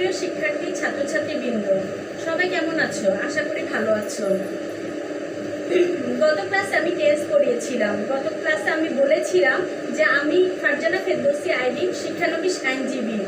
প্রিয় শিক্ষার্থী ছাত্রছাত্রীবৃন্দ, সবাই কেমন আছো? আশা করি ভালো আছো। গত ক্লাসে আমি টেস্ট করিয়েছিলাম। গত ক্লাসে আমি বলেছিলাম যে আমি ফারজানা ফেরদৌসী আইডি শিক্ষানবিশ আইনজীবী।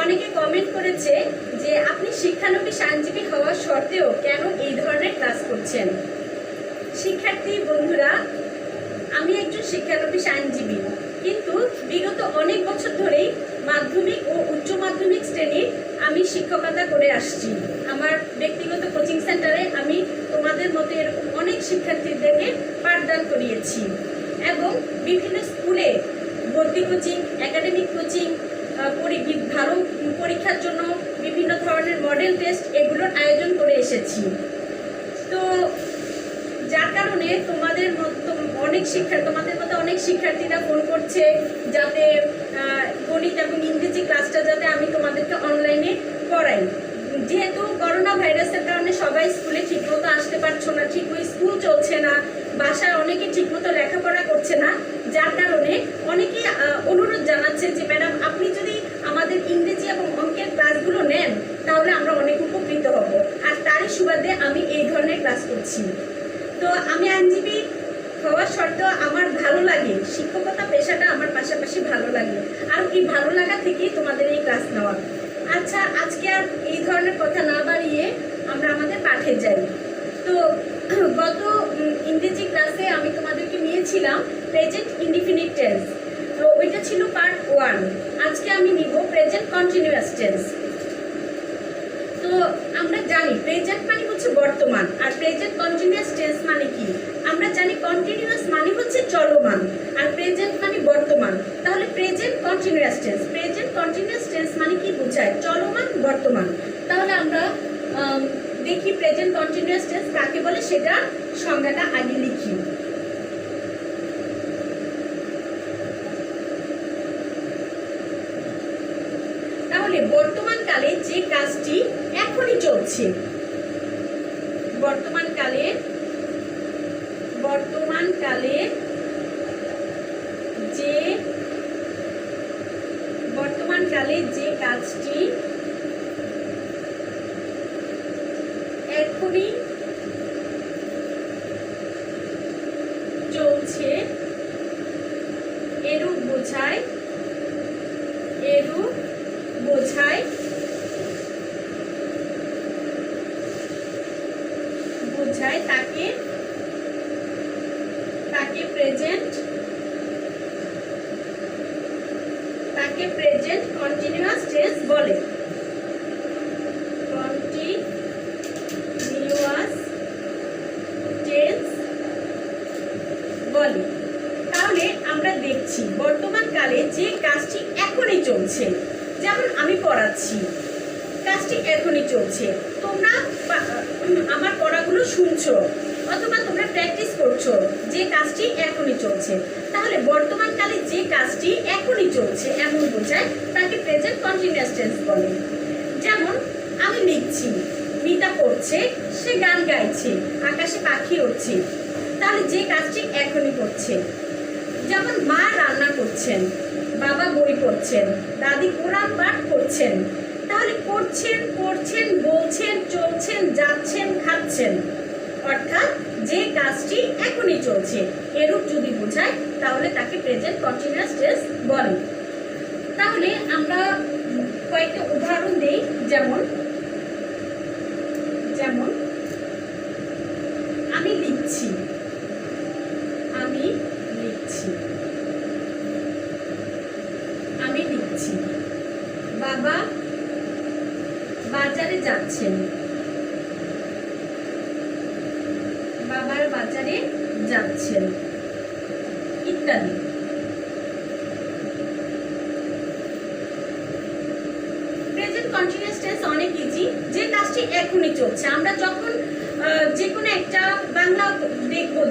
অনেকে কমেন্ট করেছে যে আপনি শিক্ষানবিশ আইনজীবী হওয়া সত্ত্বেও কেন এই ধরনের ক্লাস করছেন। শিক্ষার্থী বন্ধুরা, আমি একজন শিক্ষানবিশ আইনজীবী, কিন্তু বিগত অনেক বছর ধরেই মাধ্যমিক ও উচ্চ মাধ্যমিক শ্রেণীর আমি শিক্ষকতা করে আসছি। আমার ব্যক্তিগত কোচিং সেন্টারে আমি তোমাদের মতো এরকম অনেক শিক্ষার্থীদেরকে পাঠদান করিয়েছি এবং বিভিন্ন স্কুলে ভর্তি কোচিং, একাডেমিক কোচিং, ভালো পরীক্ষার জন্য বিভিন্ন ধরনের মডেল টেস্ট এগুলোর আয়োজন করে এসেছি। তো যার কারণে তোমাদের মতো অনেক শিক্ষার্থীরা ফোন করছে যাতে গণিত এবং ইংরেজি ক্লাসটা যাতে আমি তোমাদেরকে অনলাইনে করাই। যেহেতু করোনা ভাইরাসের কারণে সবাই স্কুলে ঠিকমতো আসতে পারছো না, ঠিকমতো স্কুল চলছে না, বাসায় অনেকে ঠিকমতো লেখাপড়া করছে না, যার কারণে অনেকে অনুরোধ জানাচ্ছে যে ম্যাডাম আপনি যদি আমাদের ইংরেজি এবং অঙ্কের ক্লাসগুলো নেন তাহলে আমরা অনেক উপকৃত হব। আর তারই সুবাদে আমি এই ধরনের ক্লাস করছি। তো আমি আইনজীবী হওয়ার সত্ত্বেও আমার ভালো লাগে, শিক্ষকতা পেশাটা আমার পাশাপাশি ভালো লাগে, আর এই ভালো লাগা থেকেই তোমাদের এই ক্লাস নেওয়া। আচ্ছা, আজকে আর এই ধরনের কথা না বাড়িয়ে আমরা আমাদের পাঠে যাই। তো গত ইংরেজি ক্লাসে আমি তোমাদেরকে নিয়েছিলাম প্রেজেন্ট ইনডিফিনিট টেন্স, তো ওইটা ছিল পার্ট 1। আজকে আমি নিব প্রেজেন্ট কন্টিনিউয়াস টেন্স। তো আমরা জানি প্রেজেন্ট মানে হচ্ছে বর্তমান, আর প্রেজেন্ট কন্টিনিউয়াস টেন্স মানে কি? আমরা জানি কন্টিনিউয়াস মানে হচ্ছে চলমান, আর প্রেজেন্ট মানে বর্তমান। তাহলে প্রেজেন্ট কন্টিনিউয়াস টেন্স মানে কি বোঝায়? চলমান, বর্তমান। তাহলে আমরা দেখি প্রেজেন্ট কন্টিনিউয়াস টেন্স কাকে বলে, সেটা সংজ্ঞাটা আগে লিখি। তাহলে বর্তমানকালে যে কাজটি এখনই চলছে, বর্তমানকালে যে কাজটি এখনই চলছে এরূপ বোঝায় তাকে প্রেজেন্ট কন্টিনিউয়াস টেন্স বলে। তাহলে আমরা দেখছি বর্তমানকালে যে কাজটি এখনই চলছে, যেমন আমি পড়াচ্ছি, কাজটি এখনই চলছে, তোমরা আমার পড়াগুলো শুনছো অথবা তোমরা প্র্যাকটিস করছো, যে কাজটি এখনই চলছে। তাহলে বর্তমানকালে যে কাজটি এখনই চলছে এমন বোঝায়, তাকে প্রেজেন্ট কন্টিনিউয়াস টেন্স বলে। যেমন আমি লিখছি, মিতা পড়ছে, সে গান গাইছে, আকাশে পাখি উড়ছে, তাহলে যে কাজটি এখনই করছে। যেমন মা রান্না করছেন, বাবা বই পড়ছেন, দাদি কোরআন পাঠ করছেন, তাহলে করছেন, পড়ছেন, বলছেন, চলছেন, যাচ্ছেন, খাচ্ছেন, অর্থাৎ যে কাজটি এখনই চলছে এরূপ যদি বোঝায় তাহলে তাকে প্রেজেন্ট কন্টিনিউয়াস টেন্স বলে। তাহলে আমরা কয়েকটা উদাহরণ দেই। যেমন আমি লিখছি, বাবা বাজারে যাচ্ছেন, ইত্যাদি। প্রেজেন্ট কন্টিনিউয়াস টেন্স অনেক ইজি, যে কাজটি এখনই চলছে। আমরা যখন যে কোনো একটা বাংলা দেখবো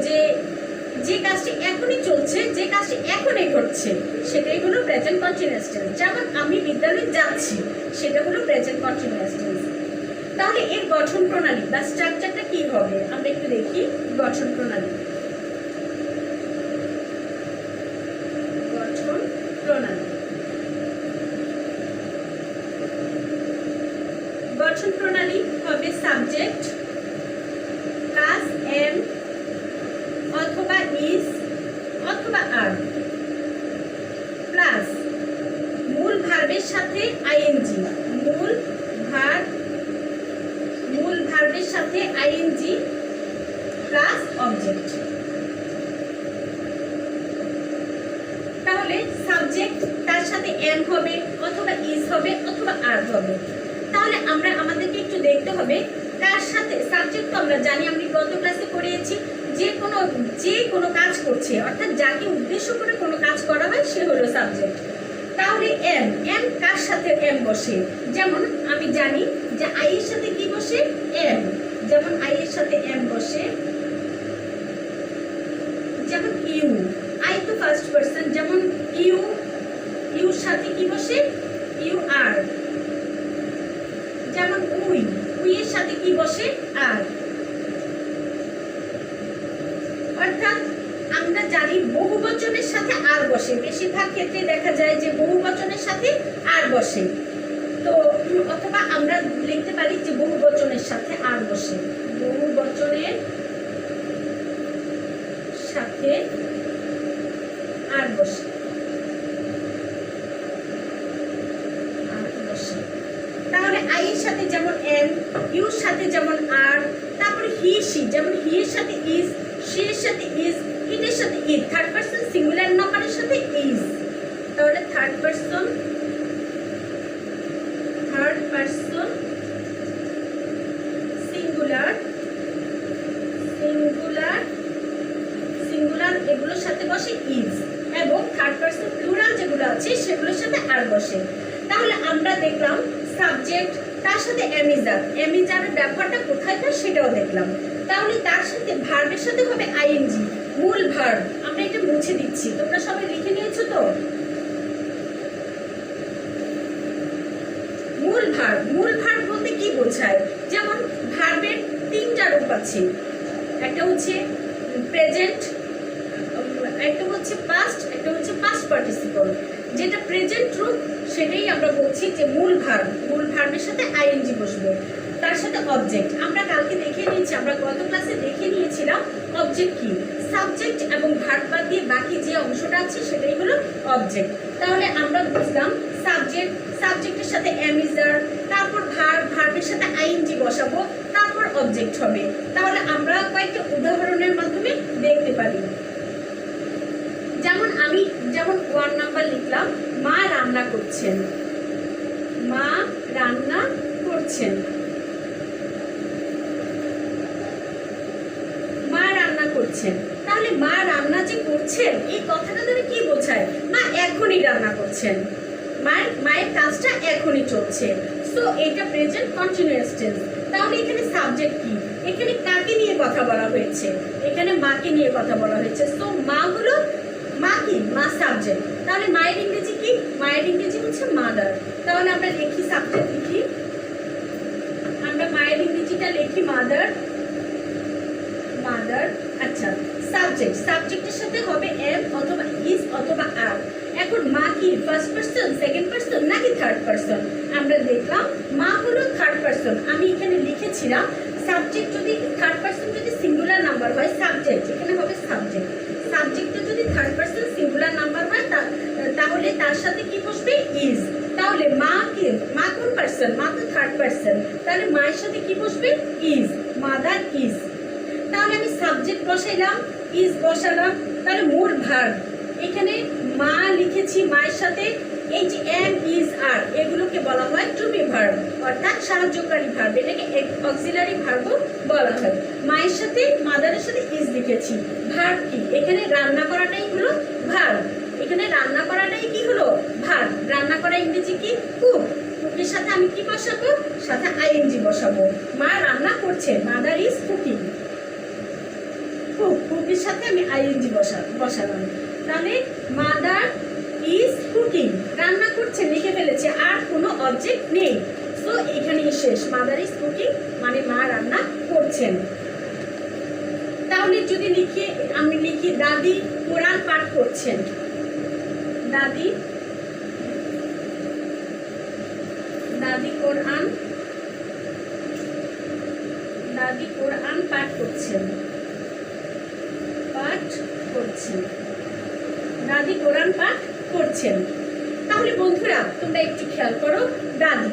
যে কাজটি এখনই চলছে, যে কাজটি এখনই ঘটছে, সেটাই হলো প্রেজেন্ট কন্টিনিউয়াস টেন্স। যেমন আমি বিদ্যালয়ে যাচ্ছি, সেটা হলো প্রেজেন্ট কন্টিনিউয়াস টেন্স। তাহলে এর গঠন প্রণালী বা স্ট্রাকচারটা কি হবে আমরা একটু দেখি। গঠন প্রণালী, হবে সাবজেক্ট প্লাস এম অথবা ইজ অথবা আর প্লাস মূল ভার্বের সাথে আইএনজি, মূল ভার্বের সাথে আইএনজি প্লাস অবজেক্ট। তাহলে সাবজেক্ট তার সাথে এম হবে অথবা ইজ হবে অথবা আর হবে। তাহলে আমরা আমাদেরকে একটু দেখতে হবে কার সাথে সাবজেক্ট। তো আমরা জানি, আমি গত ক্লাসে পড়িয়েছি, যে কোনো কাজ করছে অর্থাৎ যাকে উদ্দেশ্য করে কোনো কাজ করা হয় সে হলো সাবজেক্ট। তাহলে এম কার সাথে এম বসে? যেমন আমি জানি যে আই এর সাথে কি বসে? এম। যেমন আই এর সাথে এম বসে, যেমন ইউ, আই তো ফার্স্ট পারসন, যেমন ইউর সাথে কি বসে? You are. যেমন উই এর সাথে কি বসে? আর। অর্থাৎ আমরা জানি বহুবচনের সাথে আর বসে, বেশিরভাগ ক্ষেত্রে দেখা যায় যে বহুবচনের সাথে আর বসে। তো অথবা আমরা লিখতে পারি যে বহুবচনের সাথে আর বসে, বহুবচনের সাথে আর বসে, তাহলে আই এর সাথে যেমন এম, ইউর সাথে যেমন আর, তারপরে হি সি, যেমন হি এর সাথে ইজ, সি এর সাথে ইজ, ইট এর সাথে ইজ, থার্ড পারসন সিঙ্গুলার নাম্বারের সাথে ইজ। তাহলে থার্ড পারসন সিঙ্গুলার এগুলোর সাথে বসে ইজ, এবং থার্ড পারসন প্লুরাল যেগুলো আছে সেগুলোর সাথে আর বসে। তাহলে আমরা দেখলাম সাবজেক্ট তার সাথে এমিজারের ব্যবহারটা কোথায় হয় সেটাও দেখলাম। তাহলে তার সাথে ভার্বের সাথে হবে আইএনজি, মূল ভার্ব। আমরা এটা মুছে দিচ্ছি, তোমরা সবাই লিখে নিয়েছো তো? মূল ভার্ব বলতে কি বোঝায়? যেমন ভার্বের তিনটা রূপ আছে, একটা হচ্ছে প্রেজেন্ট, একটা হচ্ছে পাস্ট, একটা হচ্ছে পাস্ট পার্টিসিপল। যেটা প্রেজেন্ট রূপ সেটাই আমরা বলছি যে মূল ভার্বের সাথে আইএনজি বসবে, তার সাথে অবজেক্ট। আমরা কালকে দেখে নিয়েছি, আমরা গত ক্লাসে দেখে নিয়েছিলাম অবজেক্ট কি। সাবজেক্ট এবং ভার্ব বাদ দিয়ে বাকি যে অংশটা আছে সেটাই হলো অবজেক্ট। তাহলে আমরা বুঝলাম সাবজেক্টের সাথে এমিজার, তারপর ভার্বের সাথে আইএনজি বসাবো, তারপর অবজেক্ট হবে। তাহলে আমরা কয়েকটা উদাহরণের মাধ্যমে দেখতে পারি। যেমন 1 নাম্বার লিখলাম, মা রান্না করছেন, মা রান্না করছেন, মা রান্না করছেন। তাহলে মা রান্না যে করছেন এই কথাটা ধরে কি বোঝায়? মা এখনই রান্না করছেন, মায়ের কাজটা এখনই চলছে। সো এটা প্রেজেন্ট কন্টিনিউয়াস টেন্স। তাহলে এখানে সাবজেক্ট কি? এখানে কাকে নিয়ে কথা বলা হয়েছে? এখানে মাকে নিয়ে কথা বলা হয়েছে। সো মা হলো মা সাবজেক্ট। তাহলে মায়ের ইংরেজি কি? মায়ের ইংরেজি হচ্ছে মাদার। তাহলে আমরা লিখি সাবজেক্ট, আমরা মায়ের ইংরেজিটা লিখি মাদার। আচ্ছা, সাবজেক্টের সাথে হবে এম অথবা ইজ অথবা আর। এখন মা কি ফার্স্ট পারসন, সেকেন্ড পারসন নাকি থার্ড পারসন? আমরা দেখলাম মা হলো থার্ড পারসন। আমি এখানে লিখেছিলাম সাবজেক্ট যদি থার্ড পারসন যদি সিঙ্গুলার নাম্বার হয়, সাবজেক্ট এখানে হবে সাবজেক্টটা যদি থার্ড পারসন সিঙ্গুলার নাম্বার হয় তাহলে তার সাথে কি বসবে? ইজ। তাহলে মা কোন পারসন? মা তো থার্ড পারসন, তাহলে মায়ের সাথে কি বসবে? Is, mother is. তাহলে আমি সাবজেক্ট বসাইলাম, ইজ বসালাম, তাহলে মূল ভার্ব এখানে মা লিখেছি, মায়ের সাথে এই যে এম, ইজ, আর এগুলোকে বলা হয় টু বি ভার্ব, অর্থাৎ সাহায্যকারী ভার্ব। এটাকে অক্সিলারি ভার্বও বলা হয়। মায়ের সাথে মাদারের সাথে ইজ লিখেছি। ভার্ব কি? এখানে রান্না করাটাই হলো ভার্ব। এখানে রান্না করাটাই কি হলো? ভার্ব। রান্না করা ইংরেজি কি? কুক। কুকের সাথে আমি কি বসাবো? সাথে আইএনজি বসাবো। মা রান্না করছে, মাদার ইজ কুকিং। কুকের সাথে আমি আইএনজি বসালাম। তাহলে মাদার ইজ কুকিং, রান্না করছে লিখে ফেলেছে, আর কোনো অবজেক্ট নেই। সো এখানেই শেষ। মাদার ইজ কুকিং মানে মা রান্না করছেন। তাহলে যদি আমি লিখি দাদি কোরআন পাঠ করছেন, দাদি কোরআন দাদি কোরআন পাঠ করছেন, পাঠ করছেন, দাদি কোরআন পাঠ করছেন। তাহলে বন্ধুরা তোমরা একটু খেয়াল করো, দাদি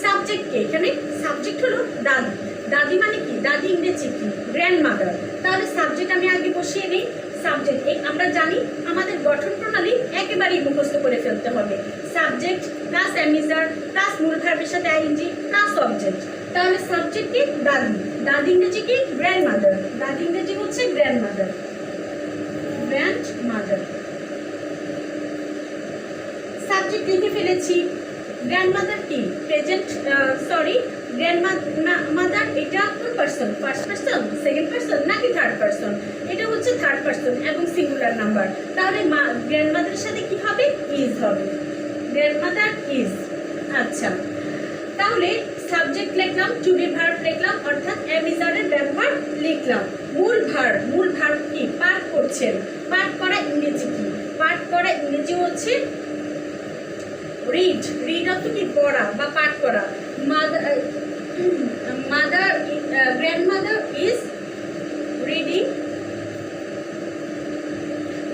সাবজেক্ট কে, এখানে সাবজেক্ট হলো দাদি। দাদি মানে কি, দাদি ইংরেজি কি, গ্র্যান্ডমাদার। তাহলে সাবজেক্ট আমি আগে বসিয়ে নিই। সাবজেক্ট আমরা জানি আমাদের গঠন প্রণালী একেবারেই মুখস্থ করে ফেলতে হবে। সাবজেক্ট প্লাস অ্যামিজার প্লাস মূল ভার্বের সাথে আইএনজি প্লাস অবজেক্ট। তাহলে সাবজেক্ট কি, দাদি। দাদি ইংরেজি কি, গ্র্যান্ডমাদার। দাদি ইংরেজি হচ্ছে গ্র্যান্ডমাদার, গ্র্যান্ডমাদার। সাবজেক্ট লিখে ফেলেছি। গ্র্যান্ডমাদার কি, প্রেজেন্ট, সরি গ্র্যান্ডমাদার এটা কোন person, first person, second person নাকি থার্ড পারসন? এটা হচ্ছে থার্ড পারসন এবং সিঙ্গুলার নাম্বার। তাহলে গ্র্যান্ডমাদারের সাথে কি হবে, ইজ হবে, গ্র্যান্ডমাদার ইজ। আচ্ছা, তাহলে সাবজেক্ট লিখলাম, টু বি ভার্ব লিখলাম, অর্থাৎ অ্যামিজারের ব্যবহার লিখলাম। মূল ভার্ব কি, পাঠ করছেন। পাঠ করা ইংরেজি কি, পাঠ করা ইংরেজি হচ্ছে রিড। রিড অর্থ কি, পড়া বা পাঠ করা। Grandmother is reading.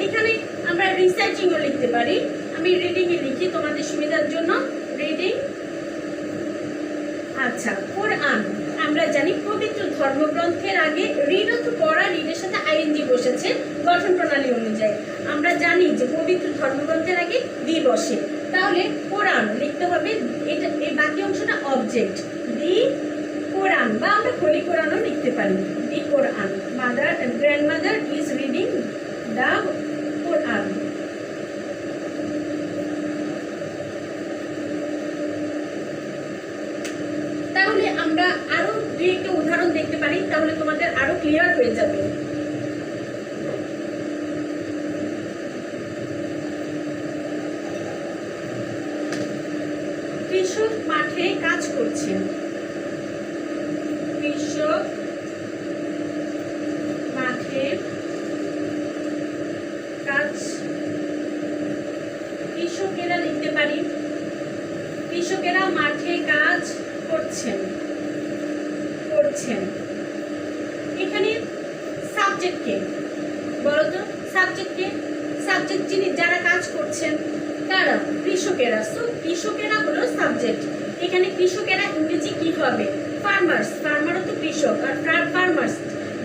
এখানে আমরা রিসার্চিংও লিখতে পারি, আমি রিডিংয়ে লিখি তোমাদের সুবিধার জন্য, রিডিং। আচ্ছা, কোরআন আমরা জানি পবিত্র ধর্মগ্রন্থের আগে রিড অর্থ পড়া, রিডের সাথে আইএনজি বসেছে গঠন প্রণালী অনুযায়ী। আমরা জানি যে পবিত্র ধর্মগ্রন্থের আগে দি বসে। তাহলে কোরআন লিখতে হবে, এটা এই বাকি অংশটা অবজেক্ট, দি কোরআন, বা আমরা হোলি কোরআনও লিখতে পারি, দি কোরআন। গ্র্যান্ডমাদার ইজ রিডিং দ্য কোরআন। তাহলে আমরা আরো দুই একটা উদাহরণ দেখতে পারি, তাহলে তোমাদের আরো ক্লিয়ার হয়ে যাবে। কৃষক মাঠে কাজ করছেন, কৃষক মাঠে কাজ, কৃষকেরা লিখতে পারি, কৃষকেরা মাঠে কাজ করছেন, করছেন। এখানে সাবজেক্ট কে বলতো, সাবজেক্ট কে, সাবজেক্ট যিনি, যারা কাজ করছেন তারা, কৃষকেরা। সো কৃষকেরা হলো সাবজেক্ট। এখানে কৃষকেরা ইংরেজি কি হবে, ফার্মার্স। ফার্মারও তো কৃষক, আর ফার্মার্স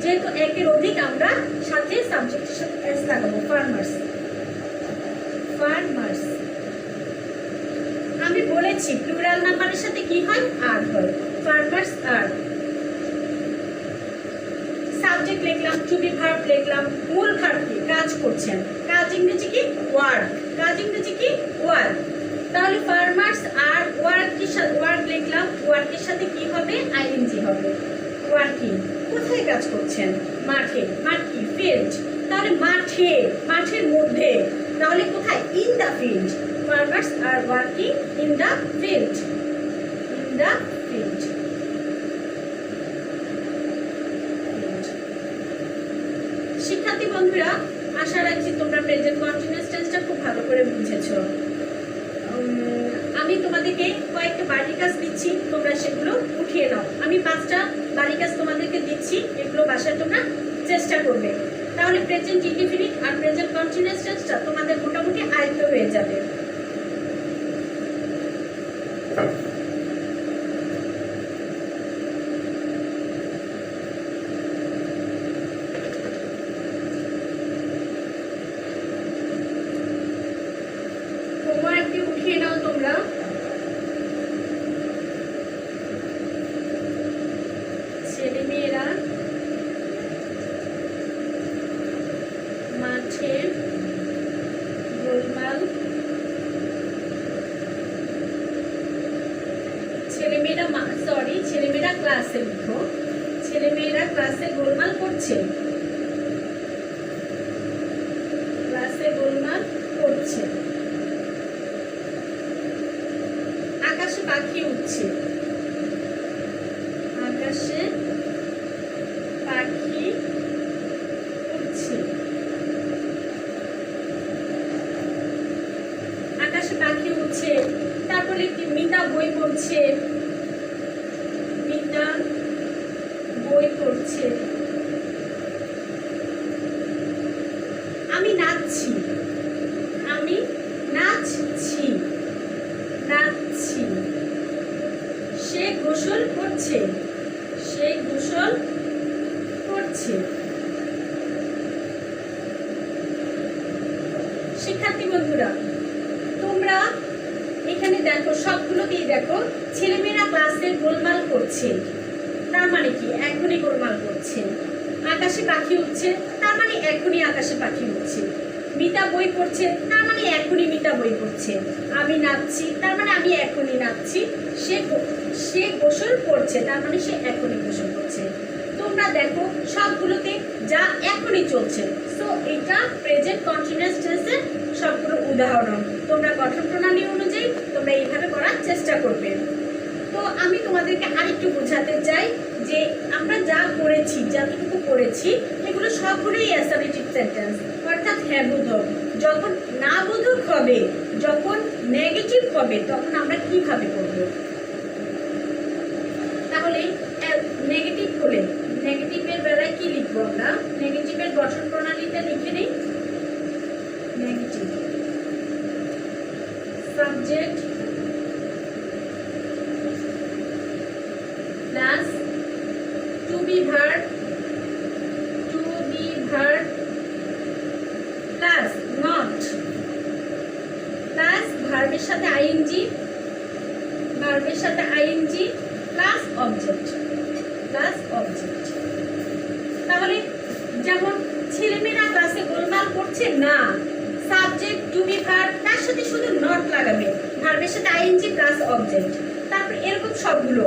যেহেতু একের অধিক আমরা সাথে সাবজেক্টের সাথে এস লাগাবো, ফার্মার্স, ফার্মার্স। আমি বলেছি প্লুরাল নাম্বারের সাথে কি হয়, আর হয়, ফার্মার্স আর। সাবজেক্ট লিখলাম, টু বি ভার্ব লিখলাম, মূল ভার্ব কি, কাজ করছেন। কাজ ইংরেজি কি, ওয়ার্ক। কাজ ইংরেজি কি, ওয়ার্ক। তাহলে ফার্মার্স আর ওয়ার্ক কি, ওয়ার্ক লিখলাম, ওয়ার্কের সাথে কি হবে, আইএনজি হবে, ওয়ার্কিং। কোথায় কাজ করছেন, মাঠে। মাঠ কি, ফিল্ড। তাহলে মাঠে, মাঠের মধ্যে, তাহলে কোথায়, in the field. Farmers are working in the field, in the field. শিক্ষার্থী বন্ধুরা, আশা রাখছি তোমরা প্রেজেন্ট কন্টিনিউয়াস টেন্সটা খুব ভালো করে বুঝেছো। আমি তোমাদেরকে কয়েকটা বাড়ির কাজ দিচ্ছি, তোমরা সেগুলো উঠিয়ে নাও। আমি 5টা বাড়ির কাজ তোমাদেরকে দিচ্ছি, এগুলো বাসায় তোমরা চেষ্টা করবে। তাহলে প্রেজেন্ট ইনডিফিনিট আর প্রেজেন্ট কন্টিনিউয়াস টেন্সটা তোমাদের মোটামুটি আয়ত্ত হয়ে যাবে। হোমওয়ার্কটি উঠিয়ে নাও তোমরা। ছেলেমেয়েরা মাঠে গোলমাল, ছেলেমেয়েরা ক্লাসে লিখো, ছেলেমেয়েরা ক্লাসে গোলমাল করছে, ক্লাসে গোলমাল করছে। আকাশে পাখি উঠছে, আকাশে পাখি উঠছে, আকাশে পাখি উঠছে। তারপরে মিতা বই পড়ছে, মিতা বই গোসল করছে, সে গোসল করছে। শিক্ষার্থী বন্ধুরা, তোমরা এখানে দেখো, সবগুলোতেই দেখো ছেলেমেয়েরা ক্লাসে গোলমাল করছে, তার মানে কি এখনই গোলমাল করছে। আকাশে পাখি উঠছে, তার মানে এখনই আকাশে পাখি উঠছে। মিতা বই পড়ছে, তার মানে এখনই মিতা বই পড়ছে। আমি নাচছি, তার মানে আমি এখনই নাচছি। সে গোসল করছে, তার মানে সে এখনই গোসল করছে। তোমরা দেখো সবগুলোতে যা এখনই চলছে। সো এটা প্রেজেন্ট কন্টিনিউয়াস টেন্সের সবগুলো উদাহরণ। তোমরা গঠন প্রণালী অনুযায়ী তোমরা এইভাবে করার চেষ্টা করবে। তো আমি তোমাদেরকে আরেকটু বোঝাতে চাই যে আমরা যা করেছি, যতটুকু করেছি, এগুলো সবগুলোই অ্যাসার্টিভ সেন্টেন্স, অর্থাৎ হ্যাঁ বোধক। যখন না বোধক হবে, যখন নেগেটিভ হবে, তখন আমরা কিভাবে করব? তাহলে নেগেটিভ হলে নেগেটিভের বেলায় কি লিখবো আমরা? নেগেটিভের গঠন প্রণালীটা লিখে নিই। Negative subject plus to be verb plus not plus ভার্বের সাথে আইএনজি প্লাস অবজেক্ট তাহলে যেমন ছেলেমেয়েরা ক্লাসে গোলমাল করছে না, সাবজেক্ট টু বি ভার্ব, তার সাথে শুধু নট লাগাবে, ভার্বের সাথে আইএনজি প্লাস অবজেক্ট। তারপর এরকম সবগুলো।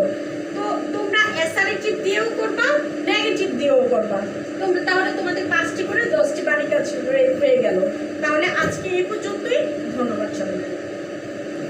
তো তোমরা অ্যাসার্টিভ দিয়েও করবা, নেগেটিভ দিয়েও করবা। তোমরা তাহলে তোমাদের 5টি করে 10টি বাড়ি কাজ হয়ে গেল।